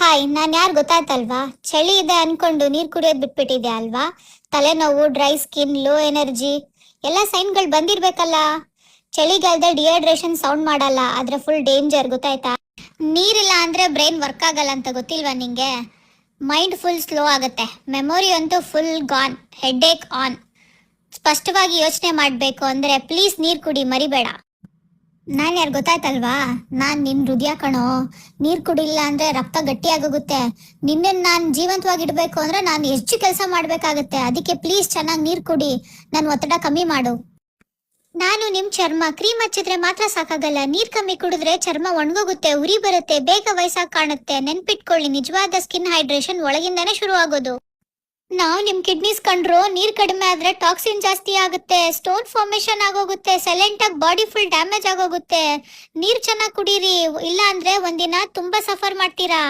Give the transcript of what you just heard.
Hi, ನಾನ್ ಯಾರು ಗೊತ್ತಾಯ್ತಲ್ವಾ? ಚಳಿ ಇದೆ ಅನ್ಕೊಂಡು ನೀರ್ ಕುಡಿಯೋದ್ ಬಿಟ್ಬಿಟ್ಟಿದ್ಯಾ ಅಲ್ವಾ? ತಲೆನೋವು, ಡ್ರೈ ಸ್ಕಿನ್, ಲೋ ಎನರ್ಜಿ ಎಲ್ಲ ಸೈನ್ಗಳು ಬಂದಿರ್ಬೇಕಲ್ಲ. ಚಳಿಗಾಲದಲ್ಲಿ ಡಿಹೈಡ್ರೇಷನ್ ಸೌಂಡ್ ಮಾಡಲ್ಲ, ಆದ್ರೆ ಫುಲ್ ಡೇಂಜರ್, ಗೊತ್ತಾಯ್ತಾ? ನೀರಿಲ್ಲ ಅಂದ್ರೆ ಬ್ರೈನ್ ವರ್ಕ್ ಆಗಲ್ಲ ಅಂತ ಗೊತ್ತಿಲ್ವಾ ನಿಂಗೆ? ಮೈಂಡ್ ಫುಲ್ ಸ್ಲೋ ಆಗುತ್ತೆ, ಮೆಮೊರಿ ಅಂತೂ full gone, head Ek on. ಸ್ಪಷ್ಟವಾಗಿ ಯೋಚನೆ ಮಾಡ್ಬೇಕು ಅಂದ್ರೆ ಪ್ಲೀಸ್ ನೀರ್ ಕುಡಿ, ಮರಿಬೇಡ. ನಾನ್ ಯಾರು ಗೊತ್ತಾಯ್ತಲ್ವಾ? ನಾನ್ ನಿನ್ ಹೃದಯ ಕಣೋ. ನೀರ್ ಕುಡಿಲ್ಲ ಅಂದ್ರೆ ರಕ್ತ ಗಟ್ಟಿ ಆಗೋಗುತ್ತೆ. ನಾನ್ ಜೀವಂತವಾಗಿಡ್ಬೇಕು ಅಂದ್ರೆ ನಾನು ಹೆಚ್ಚು ಕೆಲಸ ಮಾಡ್ಬೇಕಾಗತ್ತೆ. ಅದಕ್ಕೆ ಪ್ಲೀಸ್ ಚೆನ್ನಾಗಿ ನೀರ್ ಕುಡಿ, ನನ್ ಒತ್ತಡ ಕಮ್ಮಿ ಮಾಡು. ನಾನು ನಿಮ್ ಚರ್ಮ ಕ್ರೀಮ್ ಹಚ್ಚಿದ್ರೆ ಮಾತ್ರ ಸಾಕಾಗಲ್ಲ, ನೀರ್ ಕಮ್ಮಿ ಕುಡಿದ್ರೆ ಚರ್ಮ ಒಣಗೋಗುತ್ತೆ, ಉರಿ ಬರುತ್ತೆ, ಬೇಗ ವಯಸ್ಸಾಗಿ ಕಾಣುತ್ತೆ. ನೆನ್ಪಿಟ್ಕೊಳ್ಳಿ, ನಿಜವಾದ ಸ್ಕಿನ್ ಹೈಡ್ರೇಷನ್ ಒಳಗಿಂದಾನೇ ಶುರು ಆಗೋದು. ನಾವು ನಿಮ್ ಕಿಡ್ನೀಸ್ ಕಂಡ್ರು ನೀರ್ ಕಡಿಮೆ ಆದ್ರೆ ಟಾಕ್ಸಿನ್ ಜಾಸ್ತಿ ಆಗುತ್ತೆ, ಸ್ಟೋನ್ ಫಾರ್ಮೇಶನ್ ಆಗೋಗುತ್ತೆ, ಸೈಲೆಂಟ್ ಆಗಿ ಬಾಡಿ ಫುಲ್ ಡ್ಯಾಮೇಜ್ ಆಗೋಗುತ್ತೆ. ನೀರ್ ಚೆನ್ನಾಗಿ ಕುಡೀರಿ, ಇಲ್ಲ ಅಂದ್ರೆ ಒಂದಿನ ತುಂಬಾ ಸಫರ್ ಮಾಡ್ತೀರಾ.